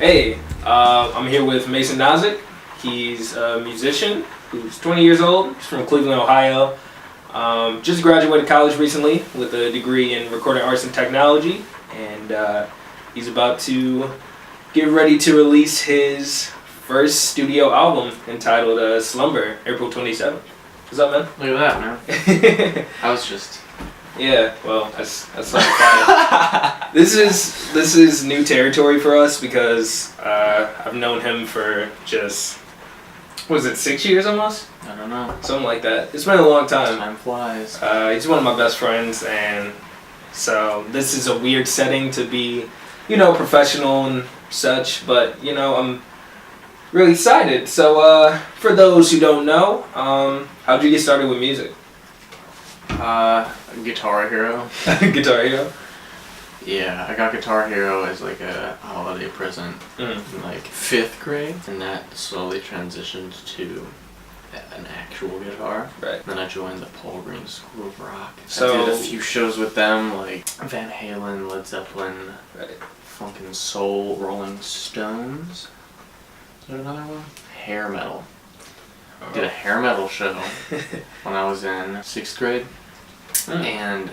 Hey, I'm here with Mason Nozik. He's a musician who's 20 years old. He's from Cleveland, Ohio. Just graduated college recently with a degree in recording arts and technology, and he's about to get ready to release his first studio album entitled Slumber, April 27th. What's up, man? Look at that, man. I was just... Yeah, well, that's like fine. This is new territory for us because I've known him for just, was it 6 years almost? I don't know. Something like that. It's been a long time. Time flies. He's one of my best friends, and so this is a weird setting to be, professional and such, but, I'm really excited. So for those who don't know, how'd you get started with music? Guitar Hero. Guitar Hero? Yeah, I got Guitar Hero as like a holiday present in like 5th grade, and that slowly transitioned to an actual guitar. Right. Then I joined the Paul Green School of Rock. So I did a few shows with them, like Van Halen, Led Zeppelin, right. Funk and Soul, Rolling Stones. Is there another one? Hair metal. Did a hair metal show when I was in 6th grade, and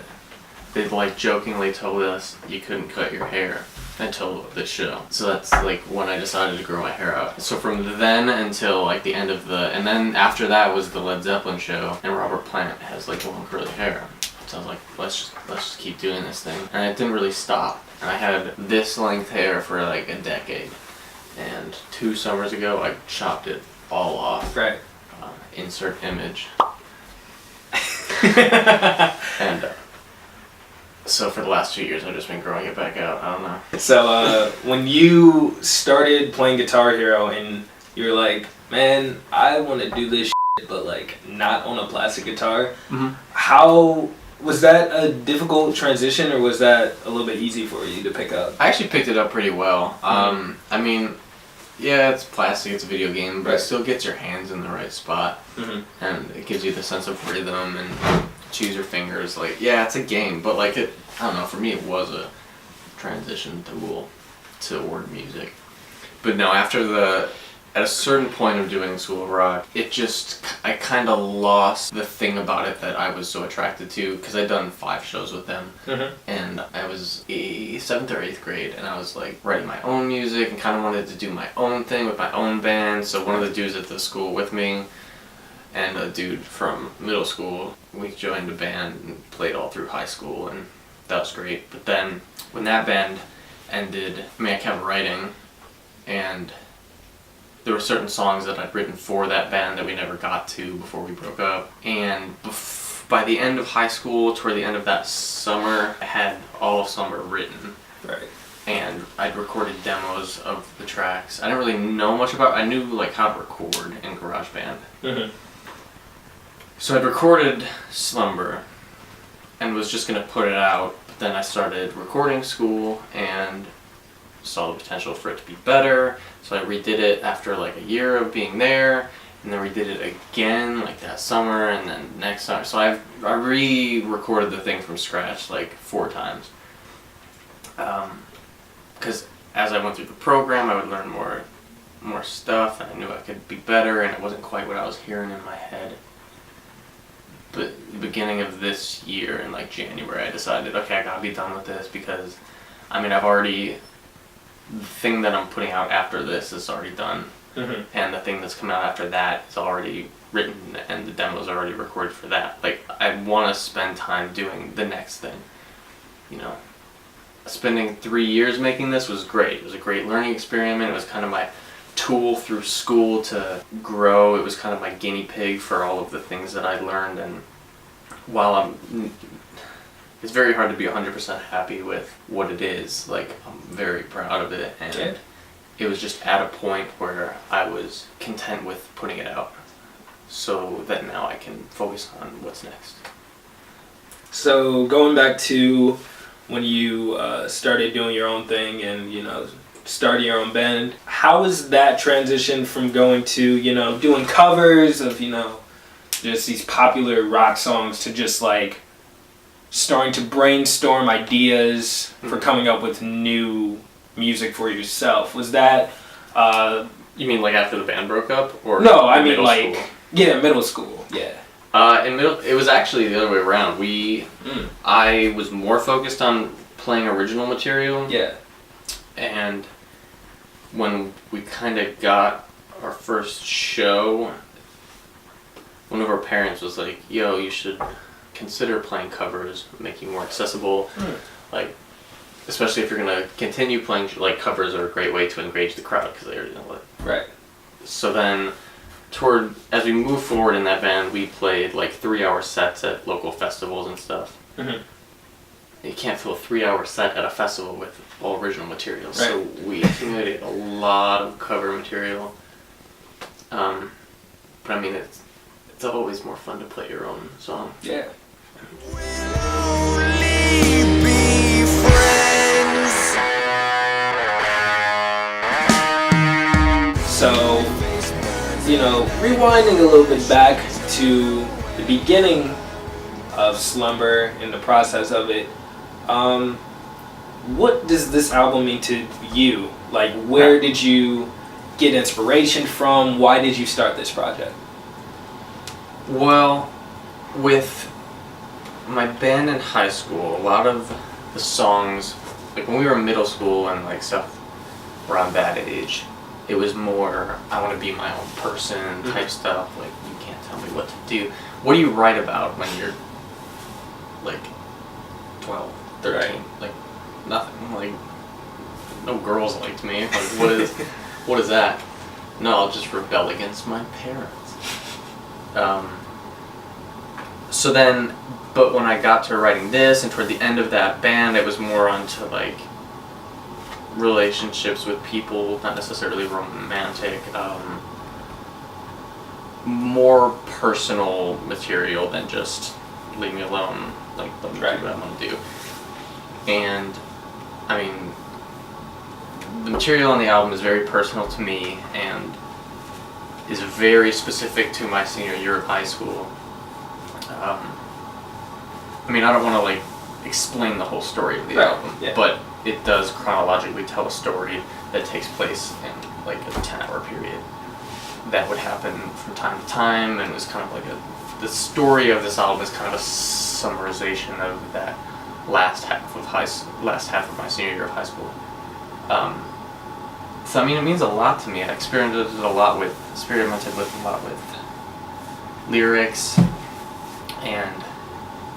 they like jokingly told us you couldn't cut your hair until the show. So that's like when I decided to grow my hair out. So from then until like the end of and then after that was the Led Zeppelin show, and Robert Plant has like long curly hair. So I was like, let's just keep doing this thing, and it didn't really stop. And I had this length hair for like a decade, and 2 summers ago I chopped it all off. Right. Insert image. And so for the last 2 years I've just been growing it back out. I don't know. So when you started playing Guitar Hero and you're like, man, I want to do this shit, but like not on a plastic guitar, how was that a difficult transition, or was that a little bit easy for you to pick up? I actually picked it up pretty well. I mean, yeah, it's plastic, it's a video game, but it still gets your hands in the right spot, and it gives you the sense of rhythm and choose your fingers. Like, yeah, it's a game, but like I don't know, for me it was a transition tool toward music. But no, at a certain point of doing School of Rock, I kind of lost the thing about it that I was so attracted to, because I'd done 5 shows with them, and I was 7th or 8th grade, and I was like writing my own music and kind of wanted to do my own thing with my own band. So one of the dudes at the school with me and a dude from middle school, we joined a band and played all through high school, and that was great. But then when that band ended, I kept writing, and there were certain songs that I'd written for that band that we never got to before we broke up. And by the end of high school, toward the end of that summer, I had all of summer written. Right. And I'd recorded demos of the tracks. I didn't really know much about it. I knew like how to record in GarageBand. So I'd recorded Slumber and was just going to put it out. But then I started recording school and saw the potential for it to be better, so I redid it after like a year of being there, and then redid it again like that summer, and then next summer. So I re-recorded the thing from scratch like 4 times, because as I went through the program I would learn more stuff, and I knew I could be better, and it wasn't quite what I was hearing in my head. But the beginning of this year in like January, I decided, okay, I gotta be done with this, because the thing that I'm putting out after this is already done, and the thing that's coming out after that is already written, and the demo's already recorded for that. Like, I want to spend time doing the next thing, Spending 3 years making this was great. It was a great learning experiment. It was kind of my tool through school to grow. It was kind of my guinea pig for all of the things that I learned, and while it's very hard to be 100% happy with what it is. Like, I'm very proud of it, and it was just at a point where I was content with putting it out, so that now I can focus on what's next. So going back to when you started doing your own thing and, starting your own band, how was that transition from going to, doing covers of, just these popular rock songs to just like starting to brainstorm ideas for coming up with new music for yourself? Was that You mean like after the band broke up, or no? I mean middle like school? yeah, middle school. Yeah. In middle, it was actually the other way around. I was more focused on playing original material. Yeah. And when we kind of got our first show, one of our parents was like, "Yo, you should consider playing covers, making more accessible. Like, especially if you're gonna continue playing, like covers are a great way to engage the crowd because they already know it." Right. So then, as we moved forward in that band, we played like 3-hour sets at local festivals and stuff. Mm-hmm. You can't fill a 3-hour set at a festival with all original material, Right. so we accumulated a lot of cover material. But I mean, it's always more fun to play your own song. Yeah. So, rewinding a little bit back to the beginning of Slumber and the process of it, what does this album mean to you? Like, where did you get inspiration from? Why did you start this project? Well, with my band in high school, a lot of the songs, like when we were in middle school and like stuff around that age, it was more, I want to be my own person type stuff. Like, you can't tell me what to do. What do you write about when you're like 12, 13? Right. Like, nothing. Like, no girls liked me. Like, what is that? No, I'll just rebel against my parents. So then, but when I got to writing this, and toward the end of that band, it was more onto like relationships with people, not necessarily romantic, more personal material than just leave me alone, like let me do what I want to do. And I mean, the material on the album is very personal to me and is very specific to my senior year of high school. I mean, I don't want to like explain the whole story of the album, but it does chronologically tell a story that takes place in like a 10-hour period. That would happen from time to time, and it was kind of like the story of this album is kind of a summarization of that last half of my senior year of high school. So I mean, it means a lot to me. I experimented a lot with lyrics and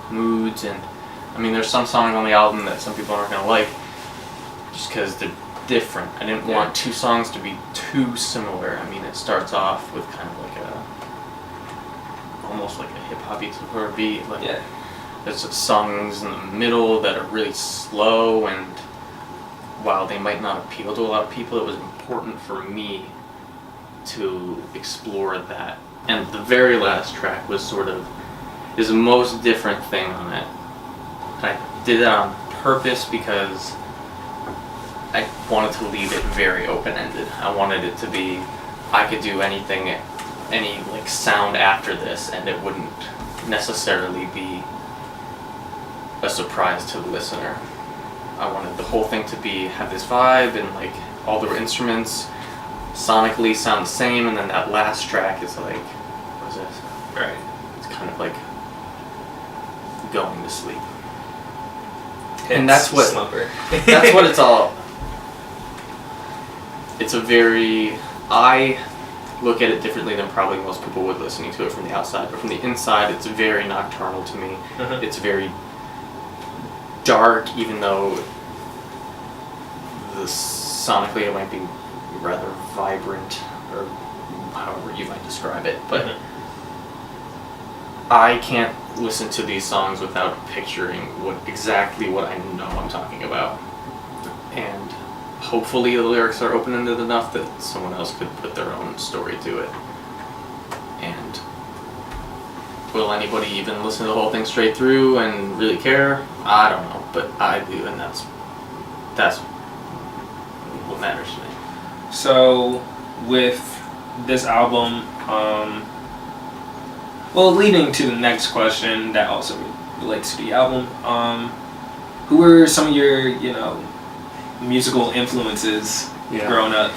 moods, and I mean, there's some songs on the album that some people aren't gonna like just because they're different. I didn't want two songs to be too similar. I mean, it starts off with kind of like almost like a hip hoppy sort of beat. Like, there's songs in the middle that are really slow, and while they might not appeal to a lot of people, it was important for me to explore that. And the very last track is the most different thing on it. I did that on purpose because I wanted to leave it very open-ended. I wanted it to be, I could do anything, any like sound after this, and it wouldn't necessarily be a surprise to the listener. I wanted the whole thing to have this vibe, and like all the instruments sonically sound the same, and then that last track is like, what is this? Right. It's kind of like going to sleep. And that's what Slumber. that's what it's all. I look at it differently than probably most people would listening to it from the outside, but from the inside it's very nocturnal to me. It's very dark, even though sonically it might be rather vibrant, or however you might describe it, but I can't listen to these songs without picturing exactly what I know I'm talking about. And hopefully the lyrics are open-ended enough that someone else could put their own story to it. And will anybody even listen to the whole thing straight through and really care? I don't know, but I do, and that's what matters to me. So, with this album, leading to the next question that also relates to the album, who were some of your, musical influences growing up?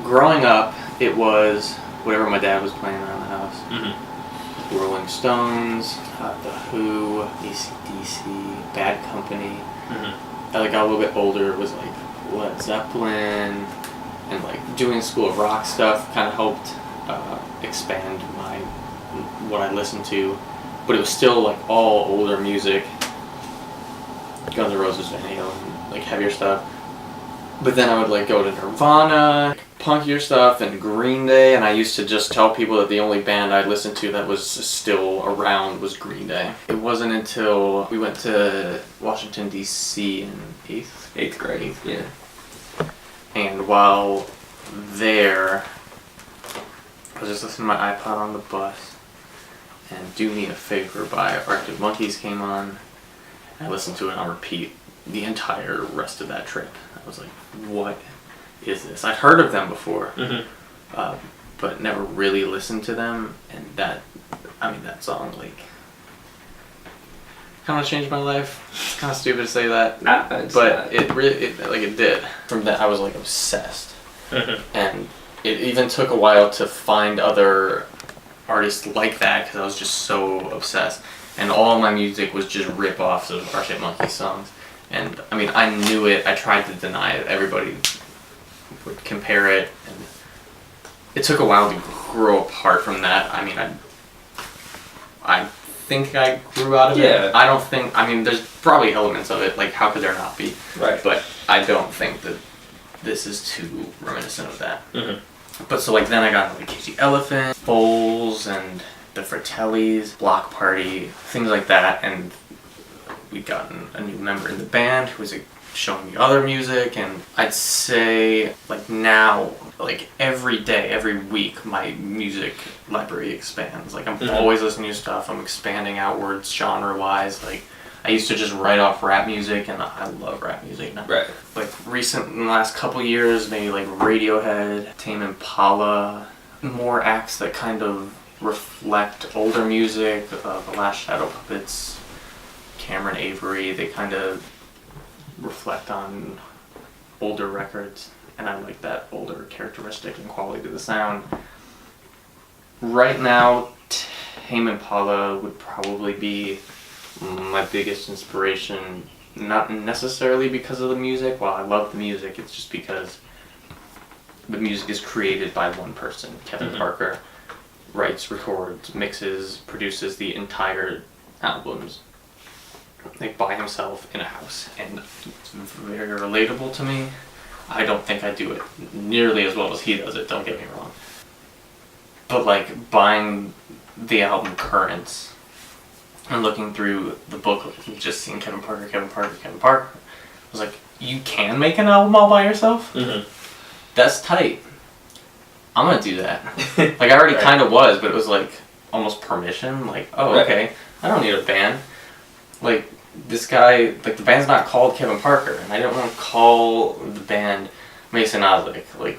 Growing up, it was whatever my dad was playing around the house. Mm-hmm. Rolling Stones, The Who, AC/DC, Bad Company. Mm-hmm. As I got a little bit older, it was like Led Zeppelin, and like doing School of Rock stuff kind of helped expand what I listened to. But it was still like all older music, Guns N' Roses, Van Halen, like heavier stuff. But then I would like go to Nirvana, punkier stuff, and Green Day, and I used to just tell people that the only band I listened to that was still around was Green Day. It wasn't until we went to Washington, D.C. in eighth grade. Yeah. And while there, I was just listening to my iPod on the bus, and Do Me a Favor by Arctic Monkeys came on. I listened to it on repeat the entire rest of that trip. I was like, what is this? I'd heard of them before, but never really listened to them, and that song, like, kind of changed my life. It's kind of stupid to say that, but it did. From that, I was, like, obsessed. And it even took a while to find other artists like that, because I was just so obsessed. And all my music was just rip-offs of Arctic Monkeys songs. And, I mean, I knew it. I tried to deny it. Everybody would compare it. And it took a while to grow apart from that. I mean, I think I grew out of it. I don't think... I mean, there's probably elements of it. Like, how could there not be? Right. But I don't think that this is too reminiscent of that. Mm-hmm. But so, like, then I got into, like, Casey Elephant, Foles, and the Fratellis, Block Party, things like that, and we'd gotten a new member in the band who was like, showing me other music, and I'd say, like, now, like, every day, every week, my music library expands. Like, I'm always listening to stuff, I'm expanding outwards genre-wise. Like, I used to just write off rap music, and I love rap music now. Right. Like, in the last couple years, maybe, like, Radiohead, Tame Impala, more acts that kind of reflect older music, The Last Shadow Puppets, Cameron Avery, they kind of reflect on older records, and I like that older characteristic and quality to the sound. Right now, Tame Impala would probably be my biggest inspiration, not necessarily because of the music. While I love the music, it's just because the music is created by one person, Kevin Parker. Writes, records, mixes, produces the entire albums, like, by himself in a house, and it's very relatable to me. I don't think I do it nearly as well as he does it, don't get me wrong. But, like, buying the album Currents and looking through the booklet and just seeing Kevin Parker, I was like, you can make an album all by yourself? That's tight. I'm gonna do that. Like, I already kind of was, but it was like almost permission. Like, oh, okay, I don't need a band. Like, this guy, like, the band's not called Kevin Parker, and I didn't want to call the band Mason Nozik. Like,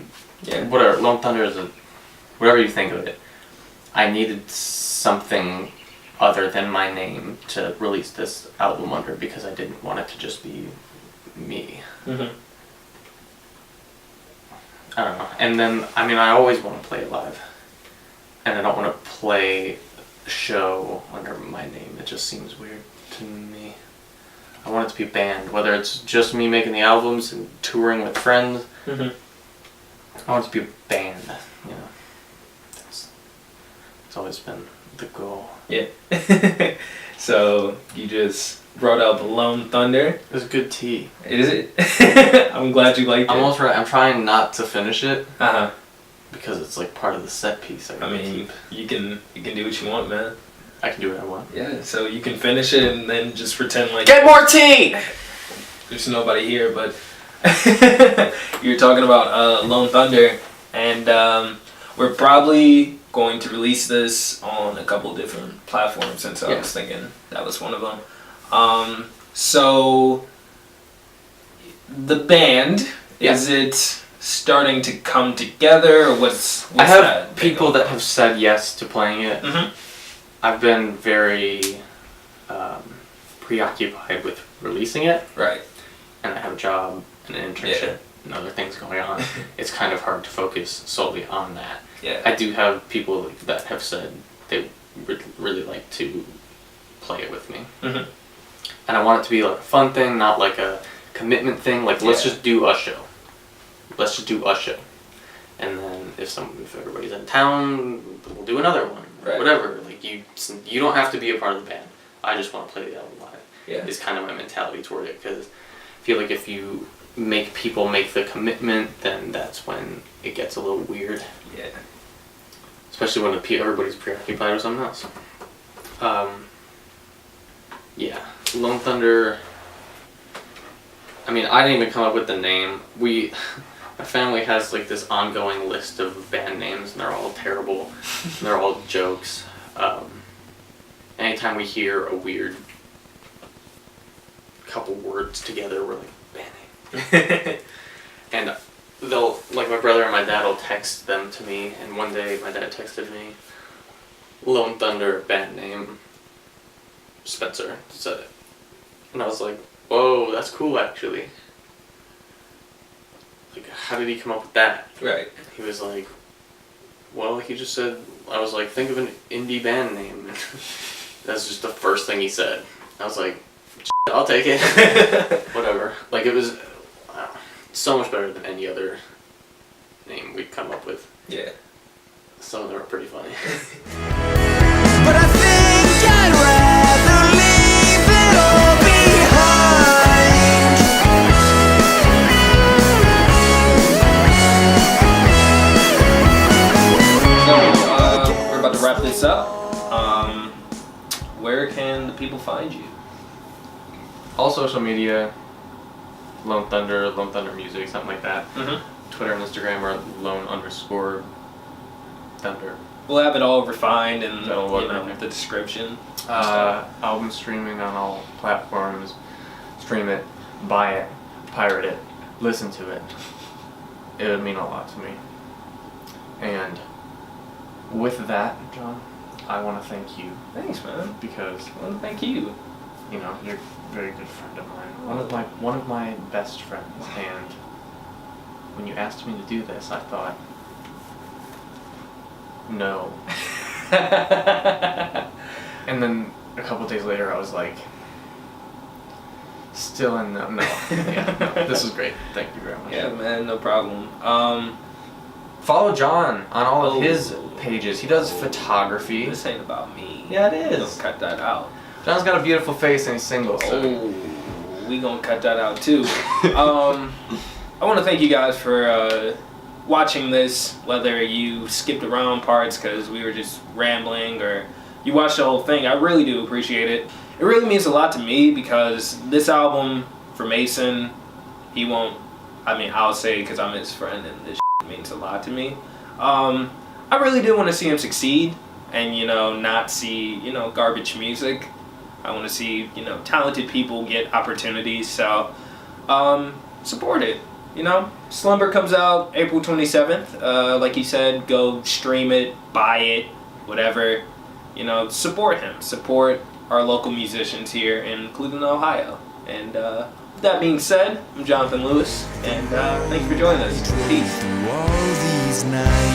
whatever, Lone Thunder is whatever you think of it. I needed something other than my name to release this album under, because I didn't want it to just be me. I don't know. And then, I mean, I always want to play it live. And I don't want to play a show under my name. It just seems weird to me. I want it to be a band, whether it's just me making the albums and touring with friends. I want it to be a band, you know. It's always been the goal. Yeah. So, you just brought out the Lone Thunder. It was good tea. Is it? I'm glad you liked it. I'm trying not to finish it. because it's like part of the set piece. I mean, you can do what you want, man. I can do what I want. Yeah, so you can finish it and then just pretend like get more tea. There's nobody here, but you're talking about Lone Thunder, and we're probably going to release this on a couple different platforms, since I was thinking that was one of them. So the band, is it starting to come together, or what's I have that people that have said yes to playing it. Mm-hmm. I've been very preoccupied with releasing it. Right. And I have a job and an internship and other things going on, it's kind of hard to focus solely on that. Yeah. I do have people that have said they would really like to play it with me. Mm-hmm. And I want it to be like a fun thing, not like a commitment thing. Like, let's just do a show. Let's just do a show. And then if everybody's in town, we'll do another one. Right. Whatever. Like, you don't have to be a part of the band. I just want to play the album live. Yeah. Is kind of my mentality toward it, because I feel like if you make people make the commitment, then that's when it gets a little weird. Yeah. Especially when everybody's preoccupied with something else. Yeah, Lone Thunder. I mean, I didn't even come up with the name. My family has like this ongoing list of band names, and they're all terrible. And they're all jokes. Anytime we hear a weird couple words together, we're like, band name. And they'll, like, my brother and my dad will text them to me, and one day my dad texted me, Lone Thunder, band name, Spencer, said it. And I was like, whoa, that's cool, actually. Like, how did he come up with that? Right. He was like, well, he just said, I was like, think of an indie band name. That's just the first thing he said. I was like, I'll take it. Whatever. Like, it was so much better than any other name we'd come up with. Yeah. Some of them are pretty funny. But I think I'd rather leave it all behind. So, we're about to wrap this up. Where can the people find you? All social media, Lone Thunder Music, something like that. Mm-hmm. Twitter and Instagram are Lone_Thunder. We'll have it all refined in That'll work, okay. the description. Album streaming on all platforms. Stream it, buy it, pirate it, listen to it. It would mean a lot to me. And with that, John, I want to thank you. Thanks, man. Because, Well, thank you. you know, you're a very good friend of mine. One of my best friends. And when you asked me to do this, I thought, no. And then a couple days later, I was like, still in no. Yeah, no, this is great. Thank you very much. Yeah, man, no problem. Follow John on all Oh. of his pages. He does photography. This ain't about me. Yeah, it is. Don't cut that out. John's got a beautiful face and he's single. So. Oh, we gonna cut that out too. I want to thank you guys for watching this, whether you skipped around parts because we were just rambling or you watched the whole thing. I really do appreciate it. It really means a lot to me because this album for Mason, I'll say because I'm his friend and this means a lot to me. I really do want to see him succeed and, not see, garbage music. I want to see, talented people get opportunities. So, support it. Slumber comes out April 27th. Like you said, go stream it, buy it, whatever. Support him. Support our local musicians here in Cleveland, Ohio. And with that being said, I'm Jonathan Lewis, and thanks for joining us. Peace. Through all these nights.